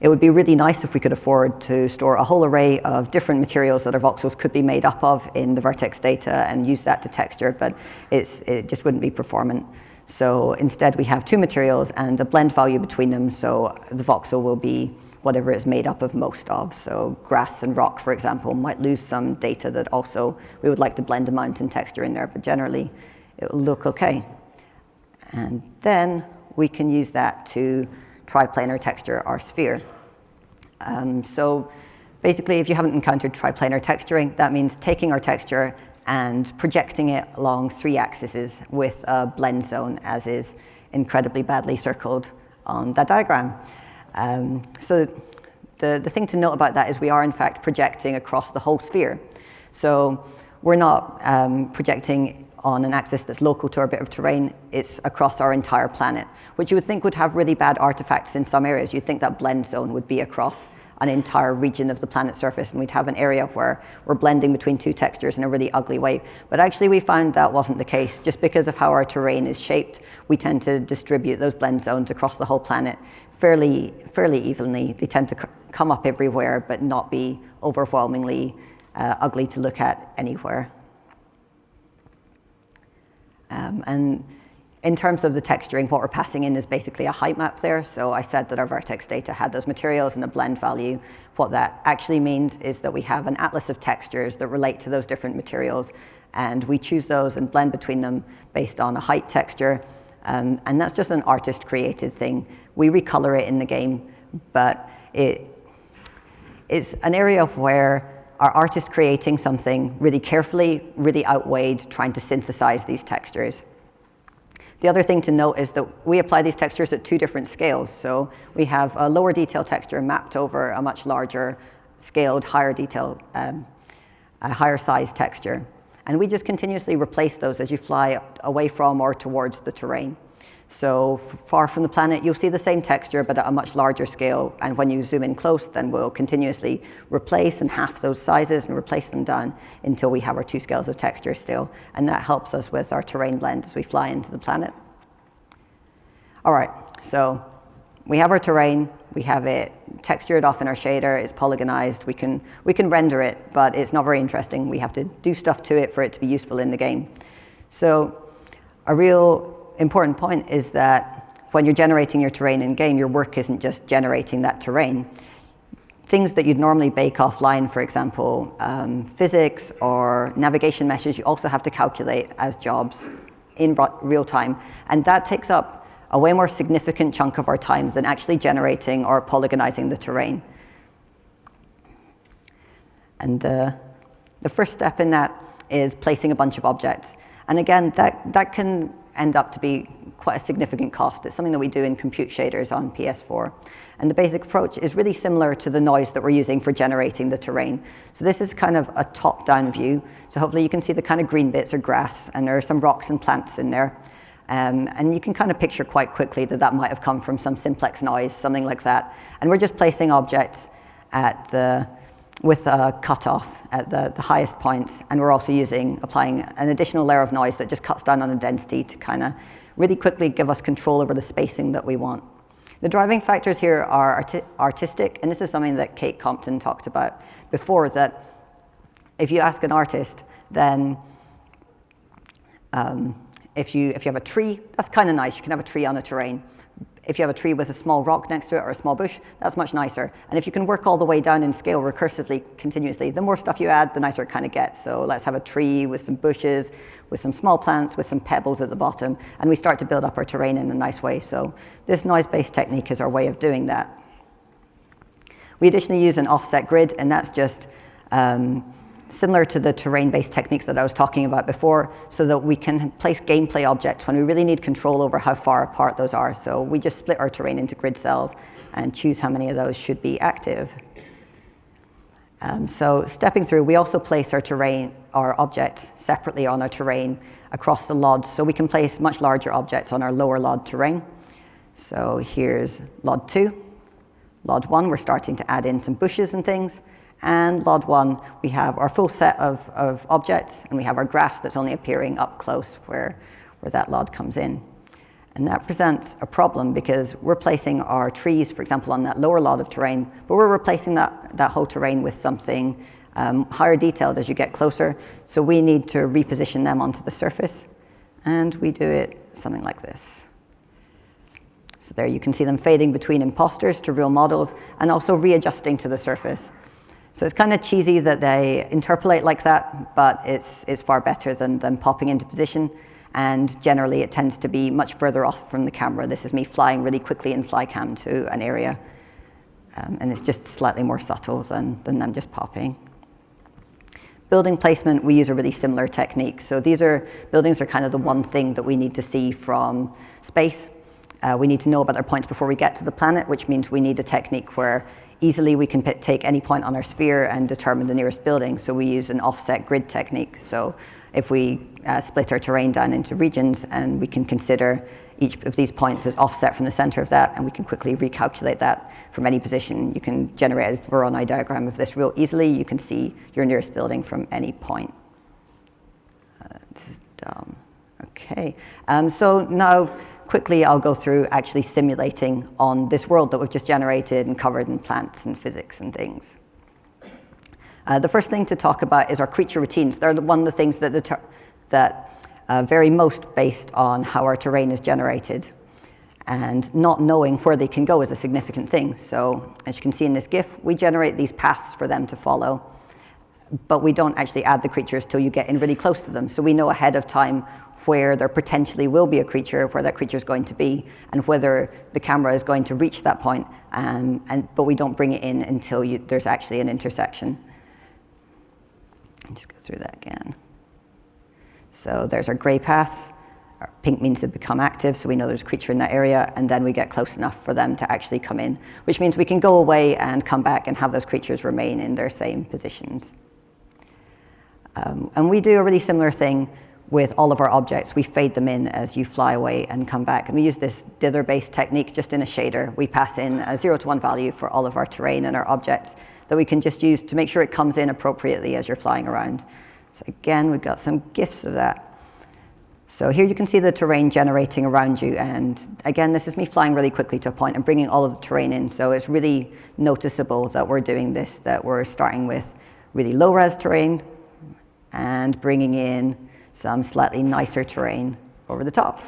would be really nice if we could afford to store a whole array of different materials that our voxels could be made up of in the vertex data and use that to texture, but it just wouldn't be performant. So instead we have 2 materials and a blend value between them, so the voxel will be whatever it's made up of most of. So grass and rock, for example, might lose some data that also we would like to blend a mountain texture in there, but generally it will look okay. And then we can use that to triplanar texture our sphere. So basically, if you haven't encountered triplanar texturing, that means taking our texture and projecting it along 3 axes with a blend zone, as is incredibly badly circled on that diagram. So the thing to note about that is we are, in fact, projecting across the whole sphere. So we're not projecting on an axis that's local to our bit of terrain, it's across our entire planet, which you would think would have really bad artifacts in some areas. You'd think that blend zone would be across an entire region of the planet's surface, and we'd have an area where we're blending between 2 textures in a really ugly way. But actually we found that wasn't the case. Just because of how our terrain is shaped, we tend to distribute those blend zones across the whole planet fairly evenly. They tend to come up everywhere, but not be overwhelmingly ugly to look at anywhere. And in terms of the texturing, what we're passing in is basically a height map there. So I said that our vertex data had those materials and a blend value. What that actually means is that we have an atlas of textures that relate to those different materials, and we choose those and blend between them based on a height texture, and that's just an artist-created thing. We recolor it in the game, but it's an area where our artist creating something really carefully really outweighed trying to synthesize these textures. The other thing to note is that we apply these textures at 2 different scales. So we have a lower detail texture mapped over a much larger scaled, higher detail, a higher size texture. And we just continuously replace those as you fly away from or towards the terrain. So far from the planet, you'll see the same texture, but at a much larger scale. And when you zoom in close, then we'll continuously replace and half those sizes and replace them down until we have our 2 scales of texture still. And that helps us with our terrain blend as we fly into the planet. All right, so we have our terrain. We have it textured off in our shader. It's polygonized. We can render it, but it's not very interesting. We have to do stuff to it for it to be useful in the game. So a real important point is that when you're generating your terrain in game, your work isn't just generating that terrain. Things that you'd normally bake offline, for example, physics or navigation meshes, you also have to calculate as jobs in real time. And that takes up a way more significant chunk of our time than actually generating or polygonizing the terrain. And the first step in that is placing a bunch of objects. And again, that can end up to be quite a significant cost. It's something that we do in compute shaders on PS4. And the basic approach is really similar to the noise that we're using for generating the terrain. So this is kind of a top-down view. So hopefully you can see the kind of green bits are grass, and there are some rocks and plants in there. And you can kind of picture quite quickly that that might have come from some simplex noise, something like that. And we're just placing objects with a cutoff at the highest point, and we're also applying an additional layer of noise that just cuts down on the density to kind of really quickly give us control over the spacing that we want. The driving factors here are artistic, and this is something that Kate Compton talked about before, that if you ask an artist, then if you have a tree, that's kind of nice. You can have a tree on a terrain. If you have a tree with a small rock next to it or a small bush, that's much nicer. And if you can work all the way down in scale recursively, continuously, the more stuff you add, the nicer it kind of gets. So let's have a tree with some bushes, with some small plants, with some pebbles at the bottom, and we start to build up our terrain in a nice way. So this noise-based technique is our way of doing that. We additionally use an offset grid, and that's just similar to the terrain-based technique that I was talking about before, so that we can place gameplay objects when we really need control over how far apart those are. So we just split our terrain into grid cells and choose how many of those should be active. So stepping through, we also place our objects separately on our terrain across the LODs, so we can place much larger objects on our lower LOD terrain. So here's LOD 2. LOD 1, we're starting to add in some bushes and things. And LOD 1, we have our full set of objects, and we have our grass that's only appearing up close where that LOD comes in. And that presents a problem because we're placing our trees, for example, on that lower LOD of terrain, but we're replacing that whole terrain with something higher detailed as you get closer. So we need to reposition them onto the surface, and we do it something like this. So there you can see them fading between imposters to real models, and also readjusting to the surface. So it's kind of cheesy that they interpolate like that, but it's far better than them popping into position. And generally, it tends to be much further off from the camera. This is me flying really quickly in flycam to an area. And it's just slightly more subtle than them just popping. Building placement, we use a really similar technique. So buildings are kind of the one thing that we need to see from space. We need to know about their points before we get to the planet, which means we need a technique where easily we can take any point on our sphere and determine the nearest building. So we use an offset grid technique. So if we split our terrain down into regions, and we can consider each of these points as offset from the center of that, and we can quickly recalculate that from any position. You can generate a Voronoi diagram of this real easily. You can see your nearest building from any point. This is dumb. Okay, so now quickly I'll go through actually simulating on this world that we've just generated and covered in plants and physics and things. The first thing to talk about is our creature routines. They're one of the things that vary most based on how our terrain is generated. And not knowing where they can go is a significant thing. So as you can see in this GIF, we generate these paths for them to follow. but we don't actually add the creatures till you get in really close to them. So we know ahead of time where there potentially will be a creature, where that creature is going to be, and whether the camera is going to reach that point, but we don't bring it in until there's actually an intersection. I'll just go through that again. So there's our gray paths. Our pink means they've become active, so we know there's a creature in that area, and then we get close enough for them to actually come in, which means we can go away and come back and have those creatures remain in their same positions. And we do a really similar thing with all of our objects. We fade them in as you fly away and come back. And we use this dither-based technique just in a shader. We pass in a 0 to 1 value for all of our terrain and our objects that we can just use to make sure it comes in appropriately as you're flying around. So again, we've got some GIFs of that. So here you can see the terrain generating around you. And again, this is me flying really quickly to a point and bringing all of the terrain in. So it's really noticeable that we're doing this, that we're starting with really low-res terrain and bringing in some slightly nicer terrain over the top.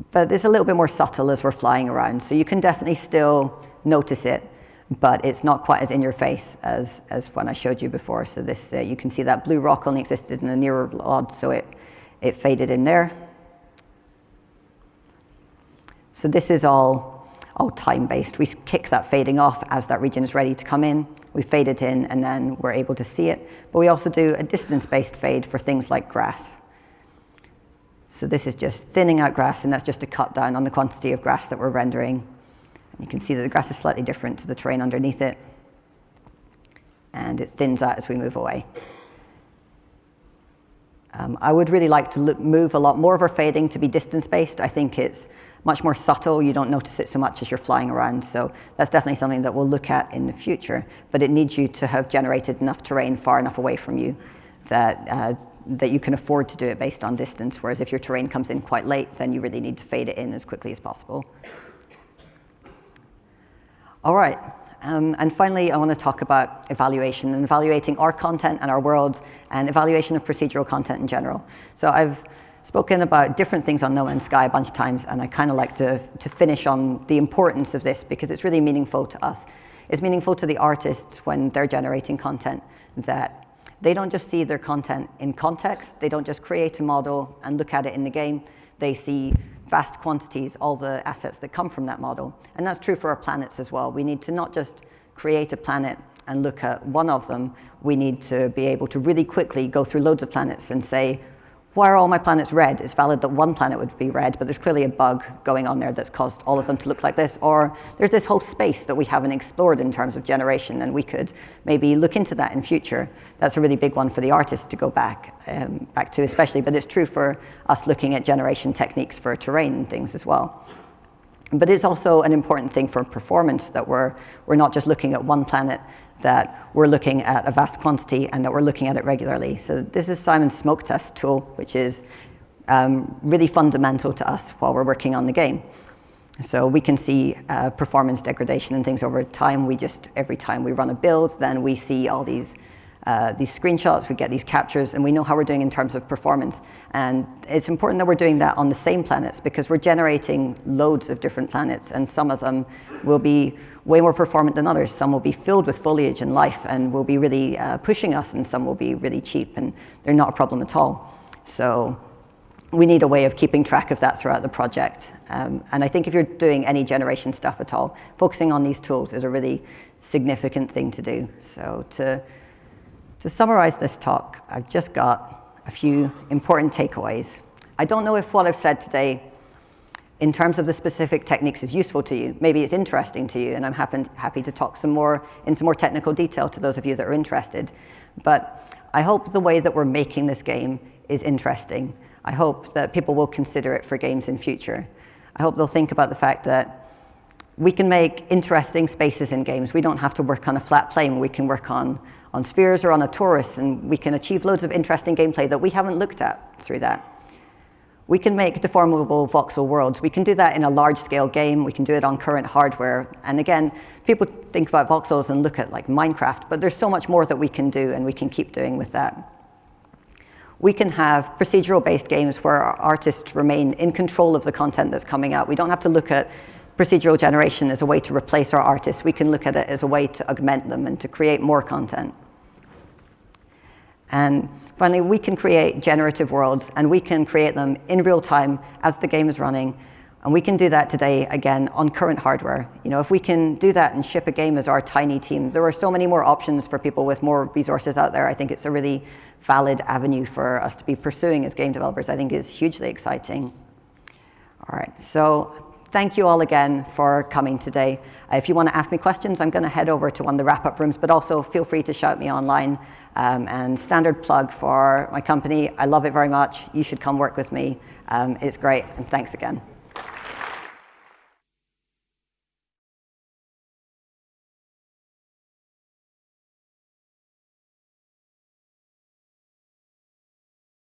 But it's a little bit more subtle as we're flying around, so you can definitely still notice it, but it's not quite as in your face as when I showed you before. So this, you can see that blue rock only existed in a nearer LOD, so it faded in there. So this is all time-based. We kick that fading off as that region is ready to come in. We fade it in, and then we're able to see it. But we also do a distance-based fade for things like grass. So this is just thinning out grass, and that's just a cut down on the quantity of grass that we're rendering. And you can see that the grass is slightly different to the terrain underneath it. And it thins out as we move away. I would really like to move a lot more of our fading to be distance-based. I think it's much more subtle. You don't notice it so much as you're flying around. So that's definitely something that we'll look at in the future. But it needs you to have generated enough terrain far enough away from you that you can afford to do it based on distance. Whereas if your terrain comes in quite late, then you really need to fade it in as quickly as possible. All right. And finally, I want to talk about evaluation and evaluating our content and our worlds and evaluation of procedural content in general. So I've spoken about different things on No Man's Sky a bunch of times, and I kind of like to finish on the importance of this because it's really meaningful to us. It's meaningful to the artists when they're generating content that they don't just see their content in context. They don't just create a model and look at it in the game. They see vast quantities, all the assets that come from that model. And that's true for our planets as well. We need to not just create a planet and look at one of them. We need to be able to really quickly go through loads of planets and say, why are all my planets red? It's valid that one planet would be red, but there's clearly a bug going on there that's caused all of them to look like this. Or there's this whole space that we haven't explored in terms of generation, and we could maybe look into that in future. That's a really big one for the artist to go back to especially, but it's true for us looking at generation techniques for terrain and things as well. But it's also an important thing for performance that we're not just looking at one planet, that we're looking at a vast quantity and that we're looking at it regularly. So this is Simon's smoke test tool, which is really fundamental to us while we're working on the game. So we can see performance degradation and things over time. Every time we run a build, then we see all these screenshots, we get these captures, and we know how we're doing in terms of performance. And it's important that we're doing that on the same planets because we're generating loads of different planets, and some of them will be way more performant than others. Some will be filled with foliage and life and will be really pushing us, and some will be really cheap and they're not a problem at all. So we need a way of keeping track of that throughout the project. And I think if you're doing any generation stuff at all, focusing on these tools is a really significant thing to do. So to summarize this talk, I've just got a few important takeaways. I don't know if what I've said today in terms of the specific techniques is useful to you. Maybe it's interesting to you, and I'm happy to talk some more technical detail to those of you that are interested. But I hope the way that we're making this game is interesting. I hope that people will consider it for games in future. I hope they'll think about the fact that we can make interesting spaces in games. We don't have to work on a flat plane. We can work on spheres or on a torus, and we can achieve loads of interesting gameplay that we haven't looked at through that. We can make deformable voxel worlds. We can do that in a large-scale game. We can do it on current hardware. And again, people think about voxels and look at like Minecraft, but there's so much more that we can do, and we can keep doing with that. We can have procedural-based games where our artists remain in control of the content that's coming out. We don't have to look at procedural generation as a way to replace our artists. We can look at it as a way to augment them and to create more content. And finally, we can create generative worlds, and we can create them in real time as the game is running. And we can do that today, again, on current hardware. If we can do that and ship a game as our tiny team, there are so many more options for people with more resources out there. I think it's a really valid avenue for us to be pursuing as game developers. I think is hugely exciting. All right, so thank you all again for coming today. If you want to ask me questions, I'm going to head over to one of the wrap-up rooms, but also feel free to shout me online. And standard plug for my company. I love it very much. You should come work with me. It's great, and thanks again.